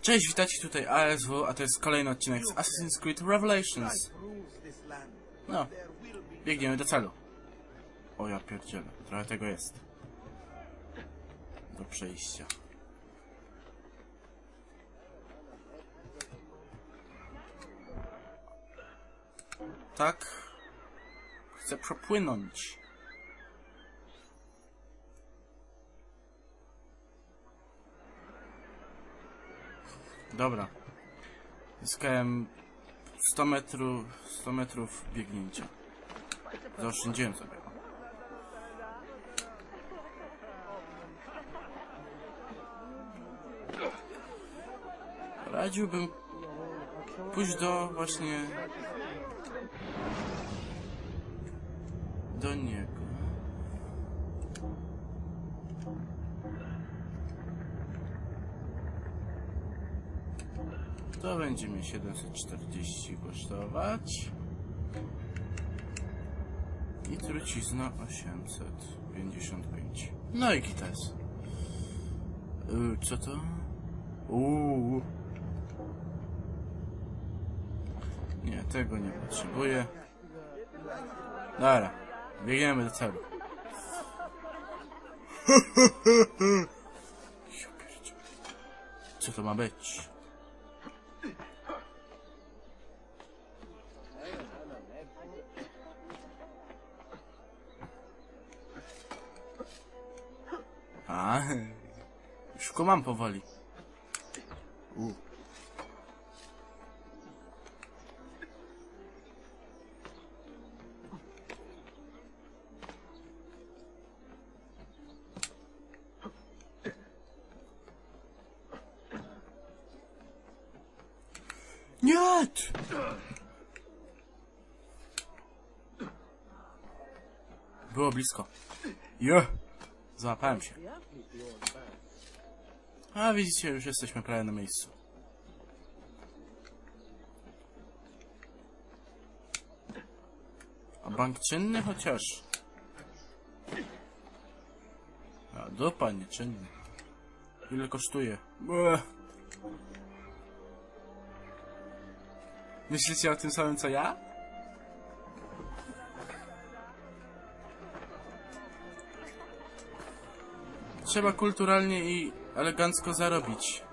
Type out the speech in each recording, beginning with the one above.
Cześć, witajcie tutaj ASW, a to jest kolejny odcinek z Assassin's Creed Revelations. No, biegniemy do celu. O ja pierdzielę, trochę tego jest. Do przejścia. Tak. Chcę przepłynąć. Dobra. Zyskałem 100 metrów biegnięcia. Zaoszczędziłem sobie. Radziłbym pójść do właśnie do niego. To będzie mnie 740 kosztować. I trucizna 855. No i gites. Co to? Nie, tego nie potrzebuję. Dobra, biegniemy do celu. Co to ma być? A, już mam powoli. Nie! Było blisko. Złapałem się. A widzicie, już jesteśmy prawie na miejscu. A bank czynny chociaż? A dupa nieczynny. Ile kosztuje? Myślicie o tym samym co ja? Trzeba kulturalnie i elegancko zarobić.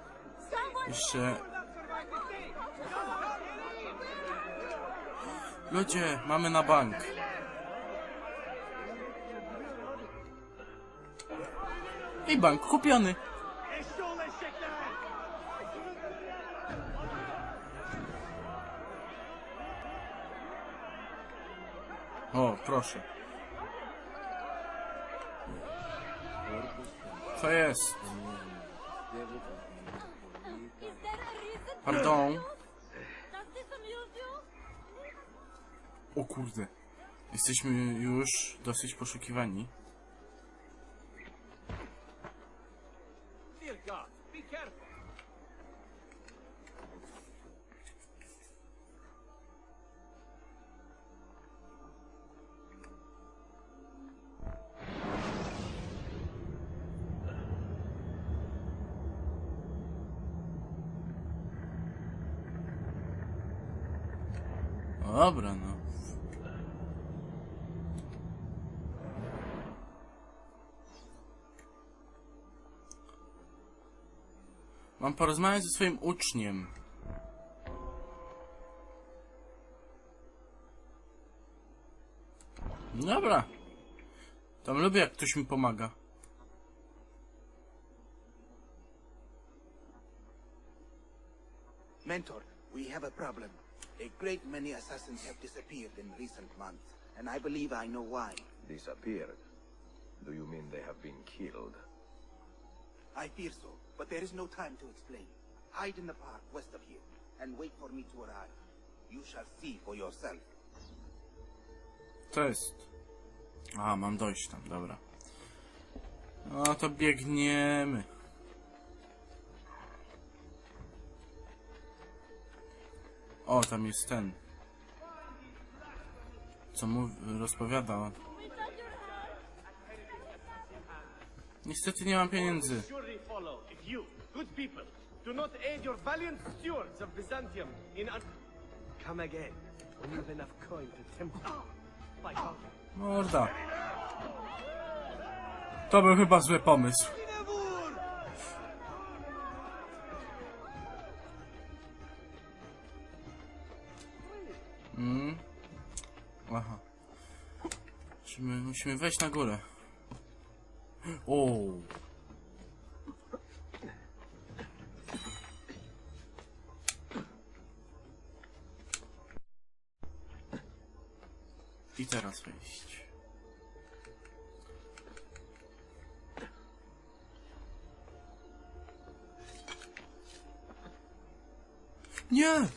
Jeszcze... Ludzie, mamy na bank. I bank kupiony. O, proszę. Co jest? Pardon. O kurde. Jesteśmy już dosyć poszukiwani. Dobra, no. Mam porozmawiać ze swoim uczniem. Dobra. Tam lubię, jak ktoś mi pomaga. Mentor, we have a problem. A great many assassins have disappeared in recent months, and I believe I know why. Disappeared? Do you mean they have been killed? I fear so, but there is no time to explain. Hide in the park west of here, and wait for me to arrive. You shall see for yourself. To jest... A, mam dojść tam, dobra. No to biegniemy. O, tam jest ten. Co mu rozpowiada. Niestety nie mam pieniędzy. you, good people, do not aid your valiant stewards of Byzantium in Come again, when you have enough coin to tempt by God. Morda. To był chyba zły pomysł. Aha. Musimy wejść na górę. O. I teraz wejść. Nie!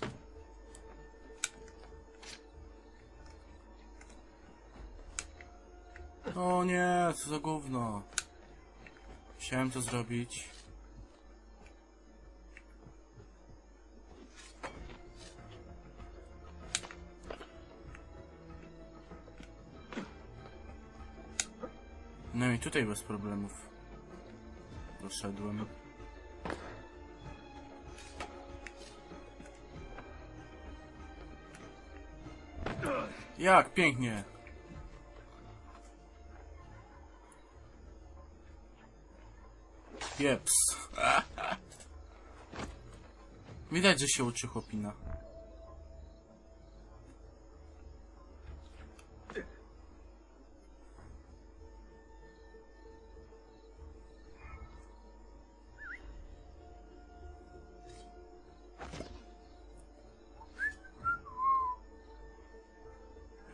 O nie, co za gówno. Chciałem to zrobić. No i tutaj bez problemów doszedłem. Jak pięknie! Jeps. Widać, że się uczy chłopina.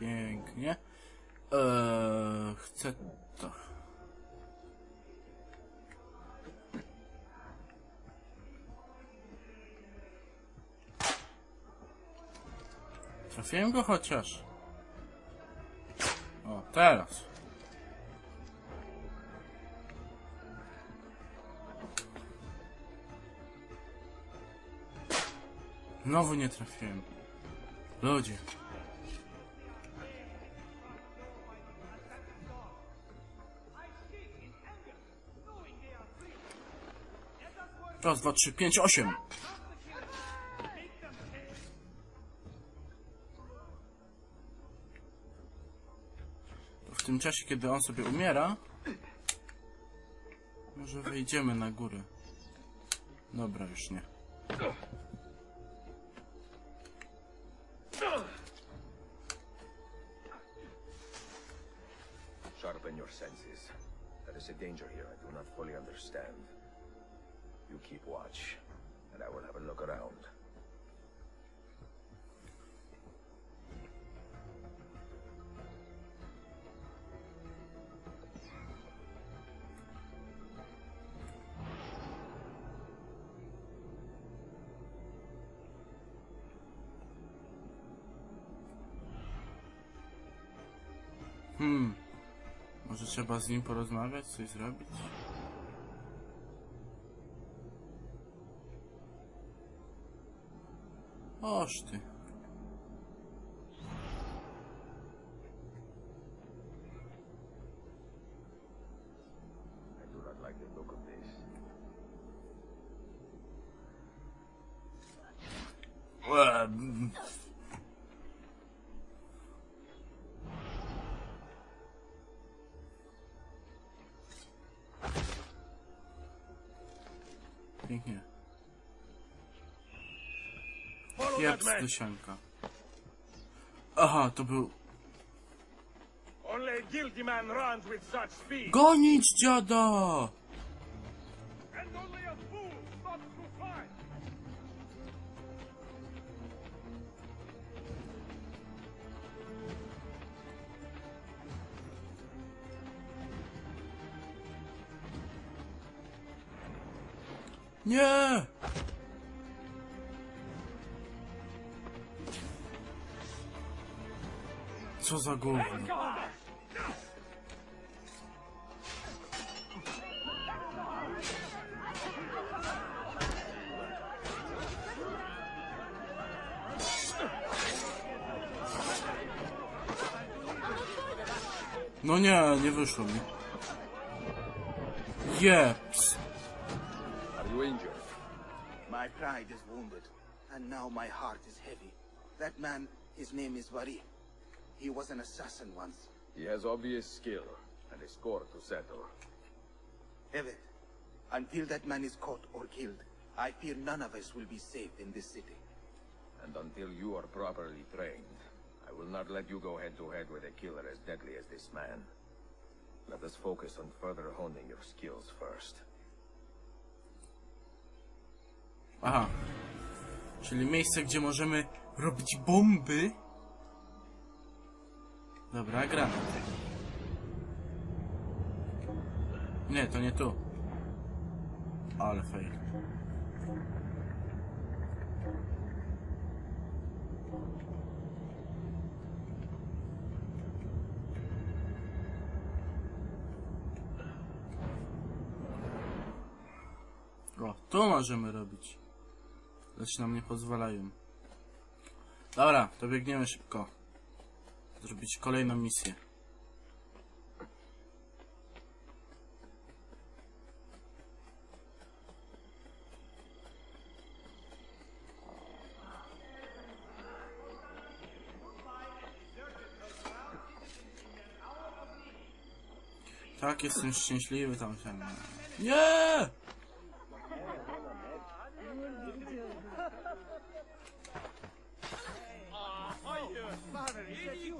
Pięknie. Chcę to. Trafiłem go chociaż. O, teraz. Znowu nie trafiłem. Ludzie. Raz, dwa, trzy, pięć, 8. W tym czasie, kiedy on sobie umiera, może wejdziemy na górę. Dobra, już nie. Sharpen your senses. There is a danger here I do not fully understand. You keep watch, and I will have a look around. Może trzeba z nim porozmawiać, coś zrobić? Oż ty. I do not like the look of this. Pięknie. Follow Jeps that do man. sianka. Aha, to był... Only a guilty man runs with such speed. Gonić dziada! And only a fool stops to fight. Nie! Co za gówno. No nie, nie wyszło mi. Jeps. Are injured? My pride is wounded, and now my heart is heavy. That man, his name is Vari. He was an assassin once. He has obvious skill and a score to settle. Evet, until that man is caught or killed, I fear none of us will be safe in this city. And until you are properly trained, I will not let you go head-to-head with a killer as deadly as this man. Let us focus on further honing your skills first. Aha. Czyli miejsce, gdzie możemy robić bomby. Dobra, granat. Nie, to nie tu. Ale fail. O, tu możemy robić. Lecz nam nie pozwalają. Dobra, to biegniemy szybko. Zrobić kolejną misję. Tak, jestem szczęśliwy tam się. Nie!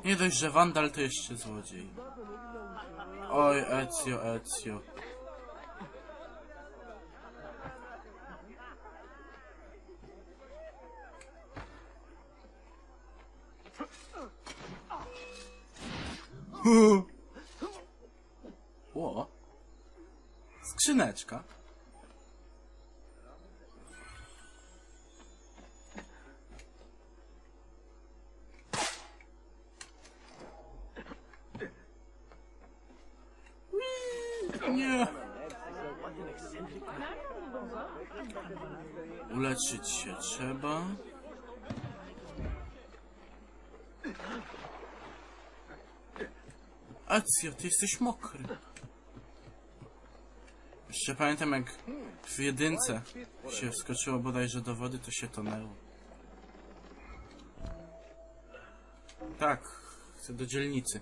Nie dość, że wandal, to jeszcze złodziej. Oj, Ezio, Ezio. Ło. Skrzyneczka. Nie. Uleczyć się trzeba. Ezio, ty jesteś mokry. Jeszcze pamiętam, jak w jedynce się wskoczyło bodajże do wody, to się tonęło. Tak, chcę do dzielnicy.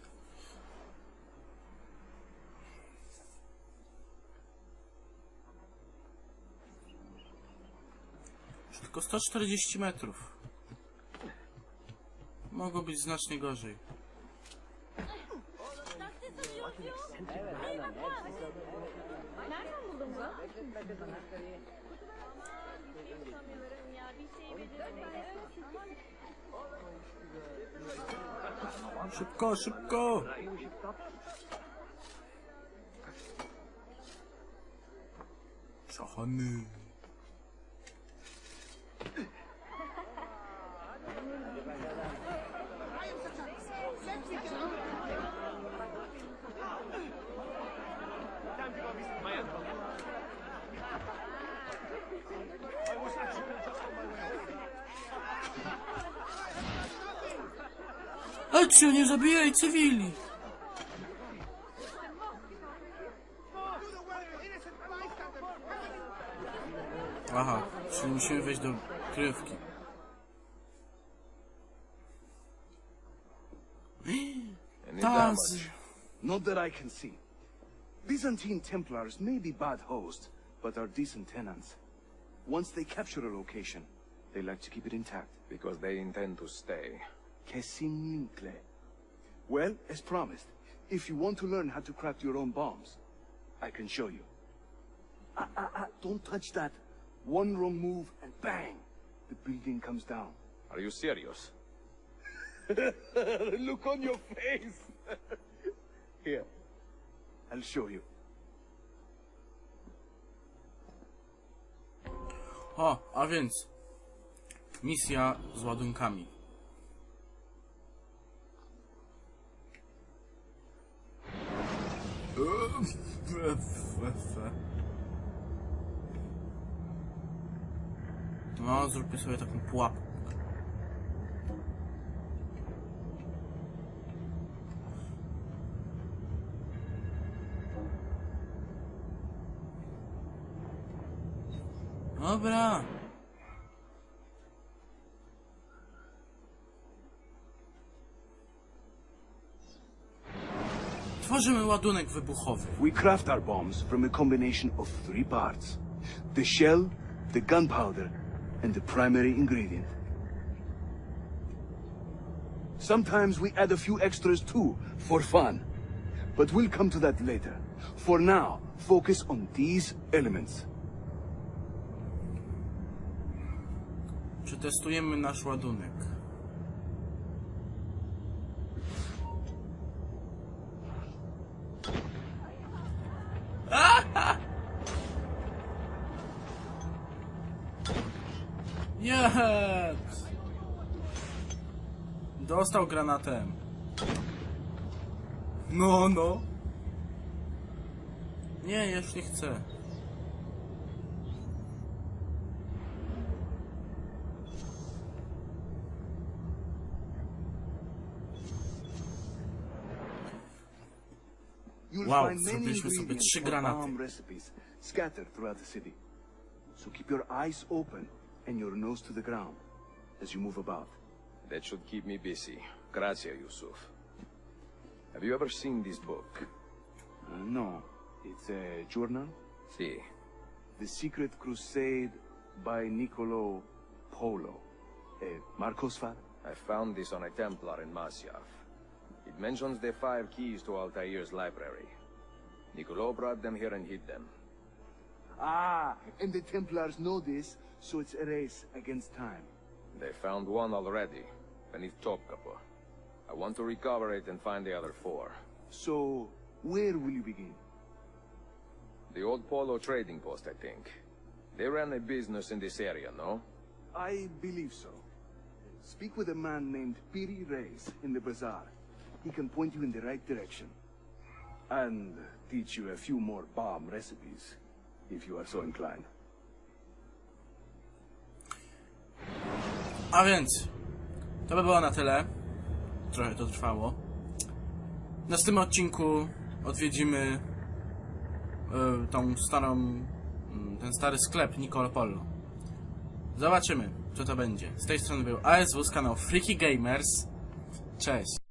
Tylko 140 metrów. Mogło być znacznie gorzej. Nereden buldun bunu? Szybko, szybko! Szachany. Time to go visit my uncle. I was actually just on my way. Ezio, nie zabijaj cywili! Aha, czyli musimy wejść do kryjówki. Any Taz! damage? Not that I can see. Byzantine Templars may be bad hosts, but are decent tenants. Once they capture a location, they like to keep it intact. Because they intend to stay. Kesinlikle. Well, as promised, if you want to learn how to craft your own bombs, I can show you. Don't touch that. One wrong move and bang! The building comes down. Are you serious? Look on your face! Here, I'll show you. O, a więc misja z ładunkami. No, zróbmy sobie taką pułapkę. Dobra. Tworzymy ładunek wybuchowy. We craft our bombs from a combination of 3 parts. The shell, the gunpowder, and the primary ingredient. Sometimes we add a few extras too, for fun. But we'll come to that later. For now, focus on these elements. Przetestujemy nasz ładunek. Yes! Dostał granatem. No, no. Nie, już nie chcę. You'll Wow, find many zrobiliśmy sobie ingredients 3 for granaty. bomb recipes scattered throughout the city. So keep your eyes open and your nose to the ground as you move about. That should keep me busy. Grazie, Yusuf. Have you ever seen this book? No, it's a journal. See. The Secret Crusade by Niccolo Polo. Marcos father? I found this on a Templar in Masyaf. It mentions the 5 keys to Altair's library. Niccolo brought them here and hid them. Ah, and the Templars know this, so it's a race against time. They found one already, beneath Topkapi. I want to recover it and find the other 4. So, where will you begin? The old Polo trading post, I think. They ran a business in this area, no? I believe so. Speak with a man named Piri Reis in the bazaar. He can point you in the right direction. And teach you a few more bomb recipes, if you are so inclined. A więc, to by było na tyle. Trochę to trwało. W następnym odcinku odwiedzimy ten stary sklep Niccolo Polo. Zobaczymy, co to będzie. Z tej strony był ASW z kanału Freaky Gamers. Cześć.